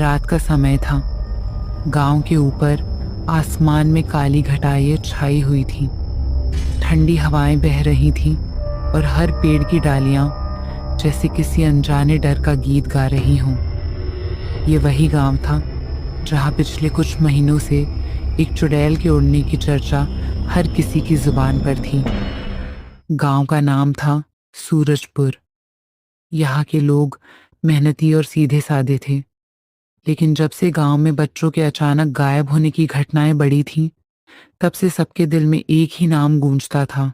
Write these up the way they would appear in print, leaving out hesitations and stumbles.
रात का समय था। गांव के ऊपर आसमान में काली घटाएं छाई हुई थीं। ठंडी हवाएं बह रही थीं और हर पेड़ की डालियां जैसे किसी अनजाने डर का गीत गा रही हों। ये वही गांव था जहां पिछले कुछ महीनों से एक चुड़ैल के उड़ने की चर्चा हर किसी की जुबान पर थी। गांव का नाम था सूरजपुर। यहाँ के लोग मेहनती और सीधे साधे थे, लेकिन जब से गांव में बच्चों के अचानक गायब होने की घटनाएं बढ़ी थीं, तब से सबके दिल में एक ही नाम गूंजता था,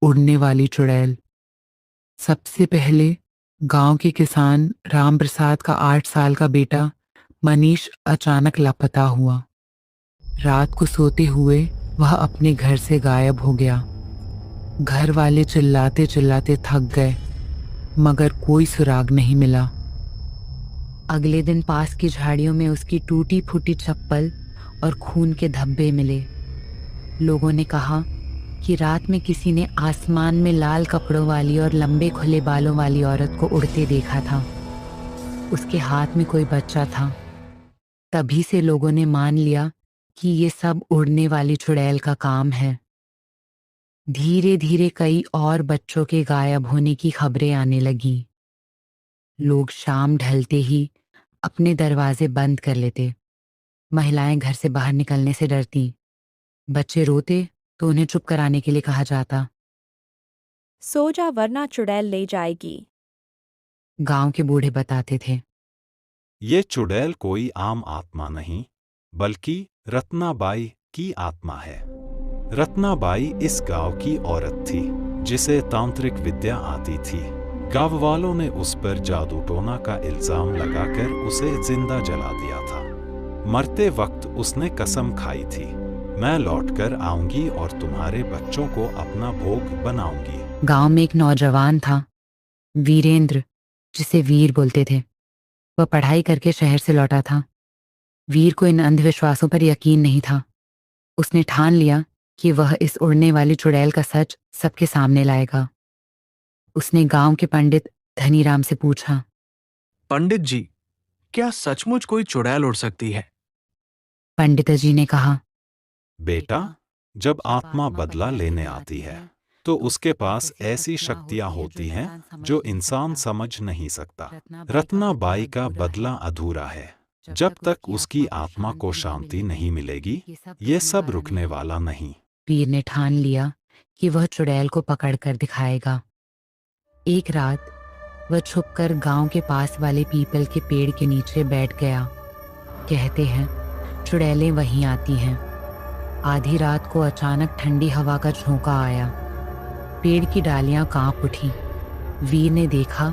उड़ने वाली चुड़ैल। सबसे पहले गांव के किसान राम प्रसाद का 8 साल का बेटा मनीष अचानक लापता हुआ। रात को सोते हुए वह अपने घर से गायब हो गया। घर वाले चिल्लाते चिल्लाते थक गए, मगर कोई सुराग नहीं मिला। अगले दिन पास की झाड़ियों में उसकी टूटी फूटी चप्पल और खून के धब्बे मिले। लोगों ने कहा कि रात में किसी ने आसमान में लाल कपड़ों वाली और लंबे खुले बालों वाली औरत को उड़ते देखा था। उसके हाथ में कोई बच्चा था। तभी से लोगों ने मान लिया कि ये सब उड़ने वाली चुड़ैल का काम है। धीरे धीरे कई और बच्चों के गायब होने की खबरें आने लगी। लोग शाम ढलते ही अपने दरवाजे बंद कर लेते। महिलाएं घर से बाहर निकलने से डरती। बच्चे रोते तो उन्हें चुप कराने के लिए कहा जाता। सो जा वरना चुड़ैल ले जाएगी। गांव के बूढ़े बताते थे। ये चुड़ैल कोई आम आत्मा नहीं, बल्कि रत्नाबाई की आत्मा है। रत्नाबाई इस गांव की औरत थी जिसे तांत्रिक विद्या आती थी। गांव वालों ने उस पर जादू टोना का इल्जाम लगाकर उसे जिंदा जला दिया था। मरते वक्त उसने कसम खाई थी, मैं लौटकर आऊंगी और तुम्हारे बच्चों को अपना भोग बनाऊंगी। गांव में एक नौजवान था, वीरेंद्र, जिसे वीर बोलते थे। वह पढ़ाई करके शहर से लौटा था। वीर को इन अंधविश्वासों पर यकीन नहीं था। उसने ठान लिया कि वह इस उड़ने वाली चुड़ैल का सच सबके सामने लाएगा। उसने गांव के पंडित धनीराम से पूछा, पंडित जी, क्या सचमुच कोई चुड़ैल उड़ सकती है? पंडित जी ने कहा, बेटा, जब आत्मा बदला लेने आती है तो उसके पास ऐसी शक्तियां होती हैं जो इंसान समझ नहीं सकता। रत्नाबाई का बदला अधूरा है। जब तक उसकी आत्मा को शांति नहीं मिलेगी, ये सब रुकने वाला नहीं। वीर ने ठान लिया कि वह चुड़ैल को पकड़ कर दिखाएगा। एक रात वह छुपकर गांव के पास वाले पीपल के पेड़ के नीचे बैठ गया। कहते हैं चुड़ैलें वहीं आती हैं। आधी रात को अचानक ठंडी हवा का झोंका आया। पेड़ की डालियां कांप उठी। वीर ने देखा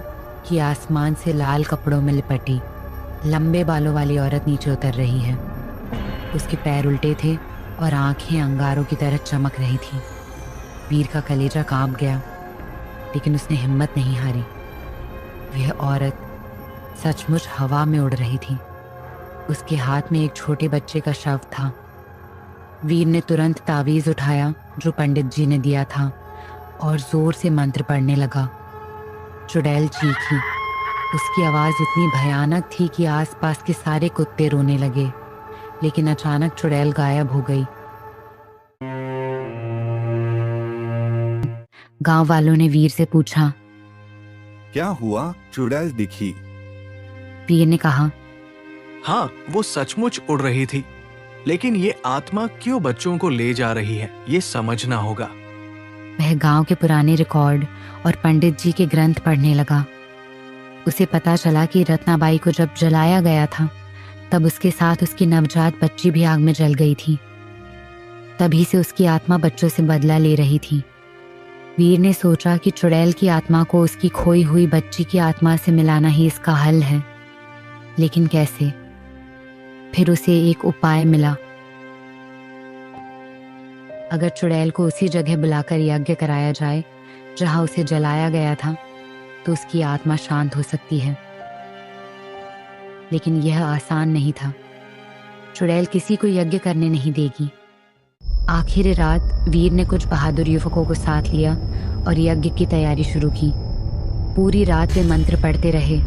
कि आसमान से लाल कपड़ों में लिपटी लंबे बालों वाली औरत नीचे उतर रही है। उसके पैर उल्टे थे और आंखें अंगारों की तरह चमक रही थीं। वीर का कलेजा कांप गया, लेकिन उसने हिम्मत नहीं हारी। वह औरत सचमुच हवा में उड़ रही थी। उसके हाथ में एक छोटे बच्चे का शव था। वीर ने तुरंत तावीज उठाया जो पंडित जी ने दिया था और जोर से मंत्र पढ़ने लगा। चुड़ैल चीखी। उसकी आवाज इतनी भयानक थी कि आसपास के सारे कुत्ते रोने लगे, लेकिन अचानक चुड़ैल गायब हो गई। गांव वालों ने वीर से पूछा, क्या हुआ? चुड़ैल दिखी? वीर ने कहा, हाँ, वो सचमुच उड़ रही थी, लेकिन ये आत्मा क्यों बच्चों को ले जा रही है, ये समझना होगा। वह गांव के पुराने रिकॉर्ड और पंडित जी के ग्रंथ पढ़ने लगा। उसे पता चला कि रत्नाबाई को जब जलाया गया था, तब उसके साथ उसकी नवजात बच्ची भी आग में जल गई थी। तभी से उसकी आत्मा बच्चों से बदला ले रही थी। वीर ने सोचा कि चुड़ैल की आत्मा को उसकी खोई हुई बच्ची की आत्मा से मिलाना ही इसका हल है, लेकिन कैसे? फिर उसे एक उपाय मिला। अगर चुड़ैल को उसी जगह बुलाकर यज्ञ कराया जाए जहां उसे जलाया गया था, तो उसकी आत्मा शांत हो सकती है। लेकिन यह आसान नहीं था। चुड़ैल किसी को यज्ञ करने नहीं देगी। आखिरी रात वीर ने कुछ बहादुर युवकों को साथ लिया और यज्ञ की तैयारी शुरू की। पूरी रात वे मंत्र पढ़ते रहे।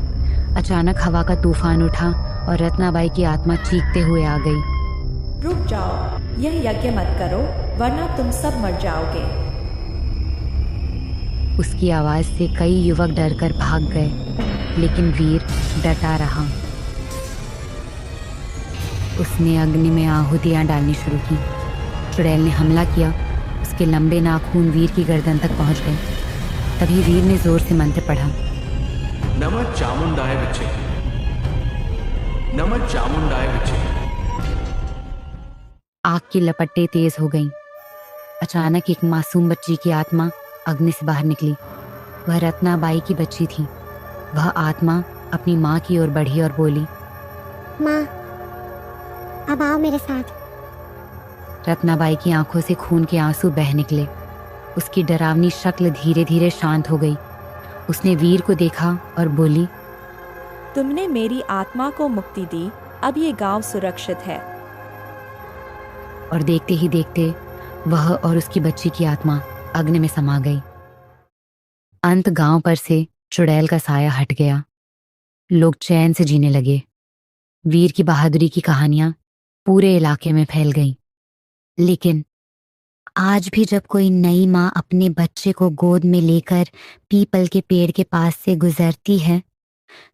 अचानक हवा का तूफान उठा और रत्नाबाई की आत्मा चीखते हुए आ गई। रुक जाओ, यह यज्ञ मत करो वरना तुम सब मर जाओगे। उसकी आवाज से कई युवक डरकर भाग गए, लेकिन वीर डटा रहा। उसने अग्नि में आहुतियां डालनी शुरू की। चुड़ैल ने हमला किया। उसके लंबे नाखून वीर की गर्दन तक पहुंच गए। तभी वीर ने जोर से मंत्र पढ़ा। नमः चामुंडाय विचे, नमः चामुंडाय विचे। आग की लपटें तेज हो गईं। अचानक एक मासूम बच्ची की आत्मा अग्नि से बाहर निकली। वह रत्नाबाई की बच्ची थी। वह आत्मा अपनी माँ की ओर बढ़ी और बोली, माँ, अब आओ मेरे साथ। रत्नाबाई की आंखों से खून के आंसू बह निकले। उसकी डरावनी शक्ल धीरे धीरे शांत हो गई। उसने वीर को देखा और बोली, तुमने मेरी आत्मा को मुक्ति दी, अब ये गांव सुरक्षित है। और देखते ही देखते वह और उसकी बच्ची की आत्मा अग्नि में समा गई। अंत गांव पर से चुड़ैल का साया हट गया। लोग चैन से जीने लगे। वीर की बहादुरी की कहानियां पूरे इलाके में फैल गईं। लेकिन आज भी जब कोई नई माँ अपने बच्चे को गोद में लेकर पीपल के पेड़ के पास से गुजरती है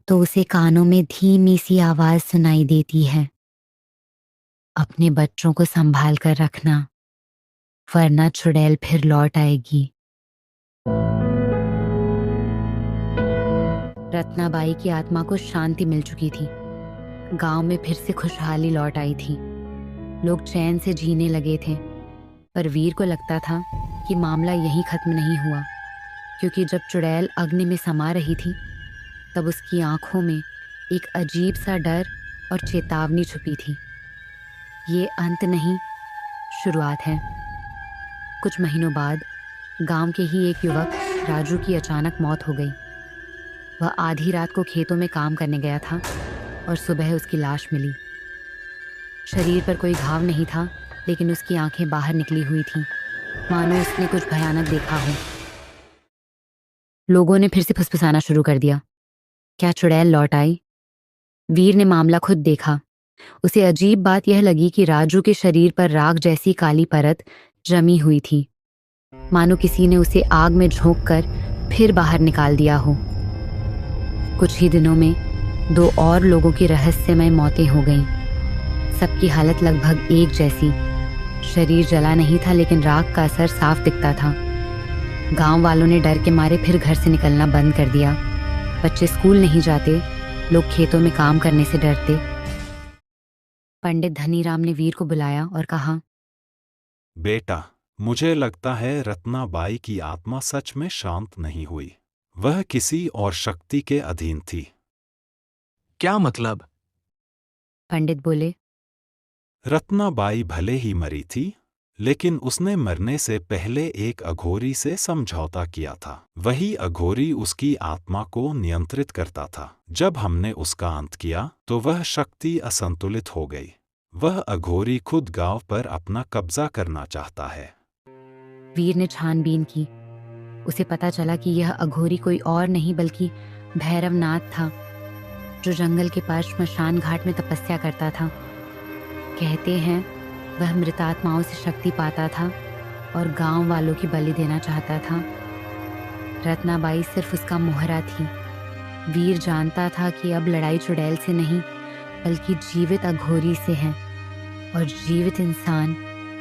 तो उसे कानों में धीमी सी आवाज सुनाई देती है, अपने बच्चों को संभाल कर रखना, वरना चुड़ैल फिर लौट आएगी। रत्नाबाई की आत्मा को शांति मिल चुकी थी। गांव में फिर से खुशहाली लौट आई थी। लोग चैन से जीने लगे थे। पर वीर को लगता था कि मामला यहीं खत्म नहीं हुआ, क्योंकि जब चुड़ैल अग्नि में समा रही थी तब उसकी आंखों में एक अजीब सा डर और चेतावनी छुपी थी। ये अंत नहीं, शुरुआत है। कुछ महीनों बाद गांव के ही एक युवक राजू की अचानक मौत हो गई। वह आधी रात को खेतों में काम करने गया था और सुबह उसकी लाश मिली। शरीर पर कोई घाव नहीं था, लेकिन उसकी आंखें बाहर निकली हुई थीं, मानो उसने कुछ भयानक देखा हो। लोगों ने फिर से फुसफुसाना शुरू कर दिया, क्या चुड़ैल लौट आई? वीर ने मामला खुद देखा। उसे अजीब बात यह लगी कि राजू के शरीर पर राख जैसी काली परत जमी हुई थी, मानो किसी ने उसे आग में झोंककर फिर बाहर निकाल दिया हो। कुछ ही दिनों में 2 और लोगों की रहस्यमय मौतें हो गईं। सबकी हालत लगभग एक जैसी। शरीर जला नहीं था, लेकिन राख का असर साफ दिखता था। गांव वालों ने डर के मारे फिर घर से निकलना बंद कर दिया। बच्चे स्कूल नहीं जाते, लोग खेतों में काम करने से डरते। पंडित धनीराम ने वीर को बुलाया और कहा, बेटा, मुझे लगता है रत्नाबाई की आत्मा सच में शांत नहीं हुई। वह किसी और शक्ति के अधीन थी। क्या मतलब? पंडित बोले, रत्नाबाई भले ही मरी थी, लेकिन उसने मरने से पहले एक अघोरी से समझौता किया था। वही अघोरी उसकी आत्मा को नियंत्रित करता था। जब हमने उसका अंत किया तो वह शक्ति असंतुलित हो गई। वह अघोरी खुद गांव पर अपना कब्जा करना चाहता है। वीर ने छानबीन की। उसे पता चला कि यह अघोरी कोई और नहीं बल्कि भैरवनाथ था, जो जंगल के पास श्मशान घाट में तपस्या करता था। कहते हैं वह मृतात्माओं से शक्ति पाता था और गांव वालों की बलि देना चाहता था। रत्नाबाई सिर्फ उसका मोहरा थी। वीर जानता था कि अब लड़ाई चुड़ैल से नहीं बल्कि जीवित अघोरी से है, और जीवित इंसान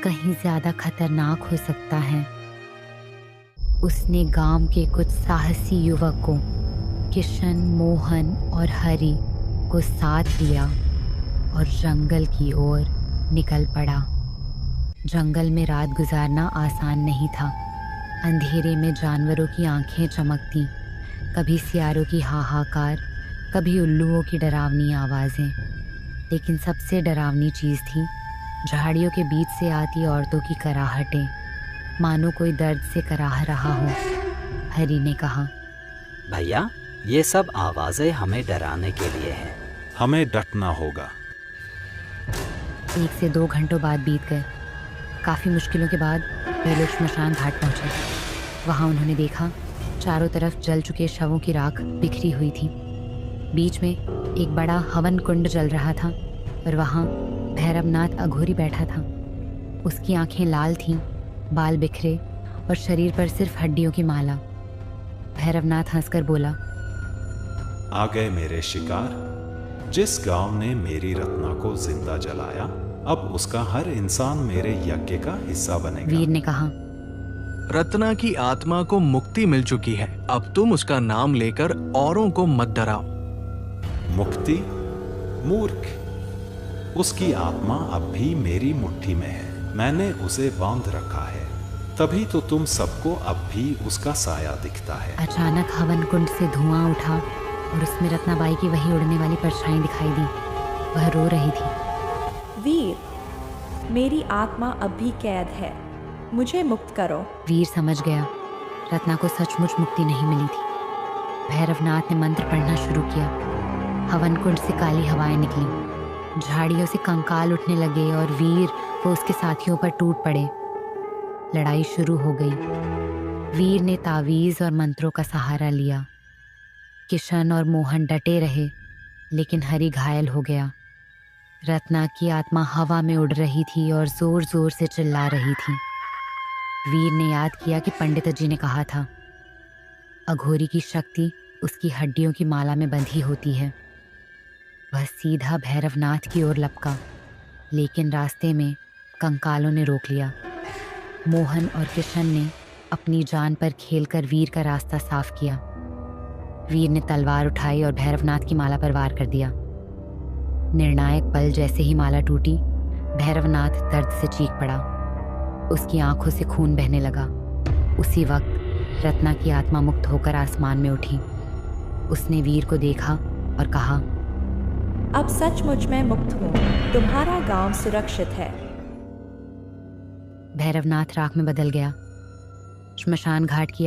कहीं ज्यादा खतरनाक हो सकता है। उसने गांव के कुछ साहसी युवकों किशन, मोहन और हरि को साथ लिया और जंगल की ओर निकल पड़ा। जंगल में रात गुजारना आसान नहीं था। अंधेरे में जानवरों की आंखें चमकती, कभी सियारों की हाहाकार, कभी उल्लुओं की डरावनी आवाज़ें। लेकिन सबसे डरावनी चीज़ थी झाड़ियों के बीच से आती औरतों की कराहटें, मानो कोई दर्द से कराह रहा हो। हरि ने कहा, भैया, ये सब आवाज़ें हमें डराने के लिए हैं। हमें डटना होगा। 1 से 2 घंटों बाद बीत गए। काफ़ी मुश्किलों के बाद वे लोग श्मशान घाट पहुंचे। वहां उन्होंने देखा चारों तरफ जल चुके शवों की राख बिखरी हुई थी। बीच में एक बड़ा हवन कुंड जल रहा था और वहाँ भैरवनाथ अघोरी बैठा था। उसकी आंखें लाल थीं, बाल बिखरे और शरीर पर सिर्फ हड्डियों की माला। भैरवनाथ हंसकर बोला, आ गए मेरे शिकार। जिस गांव ने मेरी रत्ना को जिंदा जलाया, अब उसका हर इंसान मेरे यज्ञ का हिस्सा बनेगा। वीर ने कहा, रत्ना की आत्मा को मुक्ति मिल चुकी है, अब तुम उसका नाम लेकर औरों को मत डराओ। मुक्ति? मूर्ख! उसकी आत्मा अब भी मेरी मुट्ठी में है, मैंने उसे बांध रखा है, तभी तो तुम सबको अब भी उसका साया दिखता है। अचानक हवन कुंड से धुआं उठा और उसमें रत्नाबाई की वही उड़ने वाली परछाई दिखाई दी। वह रो रही थी। वीर, मेरी आत्मा अब भी कैद है, मुझे मुक्त करो। वीर समझ गया रत्ना को सचमुच मुक्ति नहीं मिली थी। भैरवनाथ ने मंत्र पढ़ना शुरू किया। हवन कुंड से काली हवाएं निकली, झाड़ियों से कंकाल उठने लगे और वीर वो उसके साथियों पर टूट पड़े। लड़ाई शुरू हो गई। वीर ने तावीज और मंत्रों का सहारा लिया। किशन और मोहन डटे रहे, लेकिन हरि घायल हो गया। रत्ना की आत्मा हवा में उड़ रही थी और जोर जोर से चिल्ला रही थी। वीर ने याद किया कि पंडित जी ने कहा था, अघोरी की शक्ति उसकी हड्डियों की माला में बंधी होती है। वह सीधा भैरवनाथ की ओर लपका, लेकिन रास्ते में कंकालों ने रोक लिया। मोहन और किशन ने अपनी जान पर खेलकर वीर का रास्ता साफ किया। वीर ने तलवार उठाई और भैरवनाथ की माला पर वार कर दिया। निर्णायक पल जैसे ही माला टूटी, भैरवनाथ दर्द से चीख पड़ा। उसकी आंखों से खून बहने लगा। उसी वक्त रत्ना की आत्मा मुक्त होकर आसमान में उठी। उसने वीर को देखा और कहा, अब सचमुच मैं मुक्त हूँ, तुम्हारा गांव सुरक्षित है। भैरवनाथ राख में बदल गया। श्मशान घाट की